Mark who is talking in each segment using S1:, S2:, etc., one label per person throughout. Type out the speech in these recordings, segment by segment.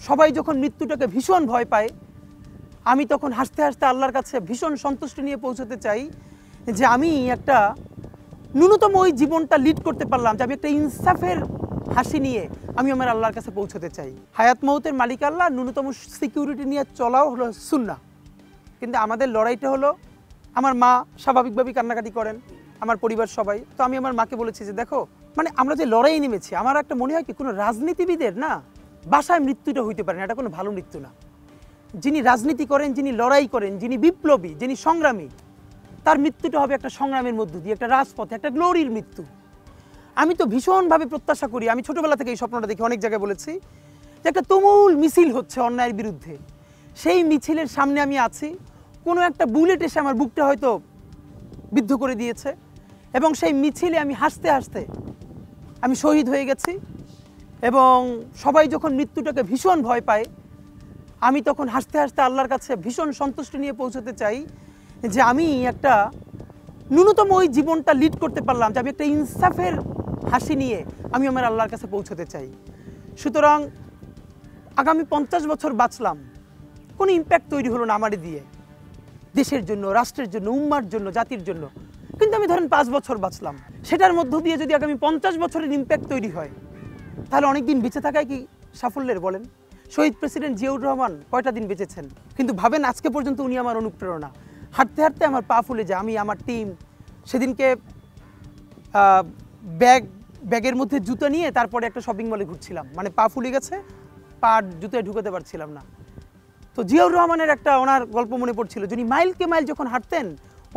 S1: সবাই যখন মৃত্যুটাকে ভীষণ ভয় পায়, আমি তখন হাসতে হাসতে আল্লাহর কাছে ভীষণ সন্তুষ্টি নিয়ে পৌঁছতে চাই যে আমি একটা ন্যূনতম ওই জীবনটা লিড করতে পারলাম, যে আমি একটা ইনসাফের হাসি নিয়ে আমি আমার আল্লাহর কাছে পৌঁছতে চাই। হায়াত মৌতের মালিক আল্লাহ, ন্যূনতম সিকিউরিটি নিয়ে চলাও হলো সুন্নাহ। কিন্তু আমাদের লড়াইটা হলো, আমার মা স্বাভাবিকভাবেই কান্নাকাটি করেন, আমার পরিবার সবাই। তো আমি আমার মাকে বলেছি যে দেখো, মানে আমরা যে লড়াই নেমেছি, আমার একটা মনে হয় কি কোনো রাজনীতিবিদের না বাসায় মৃত্যুটা হইতে পারে না, এটা কোনো ভালো মৃত্যু না। যিনি রাজনীতি করেন, যিনি লড়াই করেন, যিনি বিপ্লবী, যিনি সংগ্রামী, তার মৃত্যুটা হবে একটা সংগ্রামের মধ্য দিয়ে, একটা রাজপথে, একটা গ্লোরির মৃত্যু। আমি তো ভীষণভাবে প্রত্যাশা করি, আমি ছোটোবেলা থেকে এই স্বপ্নটা দেখি, অনেক জায়গায় বলেছি যে একটা তুমুল মিছিল হচ্ছে অন্যায়ের বিরুদ্ধে, সেই মিছিলের সামনে আমি আছি, কোনো একটা বুলেট এসে আমার বুকটা হয়তো বিদ্ধ করে দিয়েছে, এবং সেই মিছিলে আমি হাসতে হাসতে আমি শহীদ হয়ে গেছি। এবং সবাই যখন মৃত্যুটাকে ভীষণ ভয় পায়, আমি তখন হাসতে হাসতে আল্লাহর কাছে ভীষণ সন্তুষ্টি নিয়ে পৌঁছতে চাই যে আমি একটা ন্যূনতম ওই জীবনটা লিড করতে পারলাম, যে আমি একটা ইনসাফের হাসি নিয়ে আমি আমার আল্লাহর কাছে পৌঁছতে চাই। সুতরাং আগামী 50 বছর বাঁচলাম, কোনো ইম্প্যাক্ট তৈরি হলো না আমারই দিয়ে, দেশের জন্য, রাষ্ট্রের জন্য, উম্মার জন্য, জাতির জন্য। কিন্তু আমি ধরেন 5 বছর বাঁচলাম, সেটার মধ্য দিয়ে যদি আগামী 50 বছরের ইম্প্যাক্ট তৈরি হয়, তাহলে অনেক দিন বেঁচে থাকায় কি সাফল্যের? বলেন, শহীদ প্রেসিডেন্ট জিয়াউর রহমান কয়টা দিন বেঁচেছেন, কিন্তু ভাবেন আজকে পর্যন্ত উনি আমার অনুপ্রেরণা। হাঁটতে হাঁটতে আমার পা ফুলে যায়, আমি, আমার টিম, সেদিনকে ব্যাগের মধ্যে জুতো নিয়ে তারপরে একটা শপিং মলে ঘুরছিলাম, মানে পা ফুলে গেছে, পা জুতোয় ঢুকাতে পারছিলাম না। তো জিয়াউর রহমানের একটা ওনার গল্প মনে পড়ছিল, যিনি মাইলকে মাইল যখন হাঁটতেন,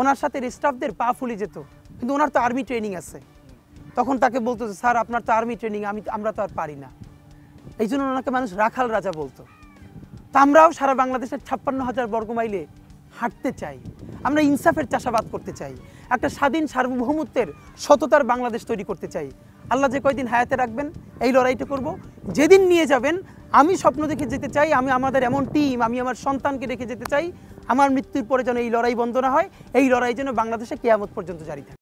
S1: ওনার সাথে স্টাফদের পা ফুলে যেত, কিন্তু ওনার তো আর্মি ট্রেনিং আছে। তখন তাকে বলতো যে স্যার আপনার তো আর্মি ট্রেনিং, আমরা তো আর পারি না। এই জন্য ওনাকে মানুষ রাখাল রাজা বলতো। তা আমরাও সারা বাংলাদেশের 56,000 বর্গমাইলে হাঁটতে চাই, আমরা ইনসাফের চাষাবাদ করতে চাই, একটা স্বাধীন সার্বভৌমত্বের সততার বাংলাদেশ তৈরি করতে চাই। আল্লাহ যে কয়দিন হায়াতে রাখবেন এই লড়াইটা করব। যেদিন নিয়ে যাবেন আমি স্বপ্ন দেখে যেতে চাই, আমি আমাদের এমন টিম, আমি আমার সন্তানকে রেখে যেতে চাই, আমার মৃত্যুর পরে যেন এই লড়াই বন্ধ না হয়, এই লড়াই যেন বাংলাদেশে কিয়ামত পর্যন্ত জারি থাকে।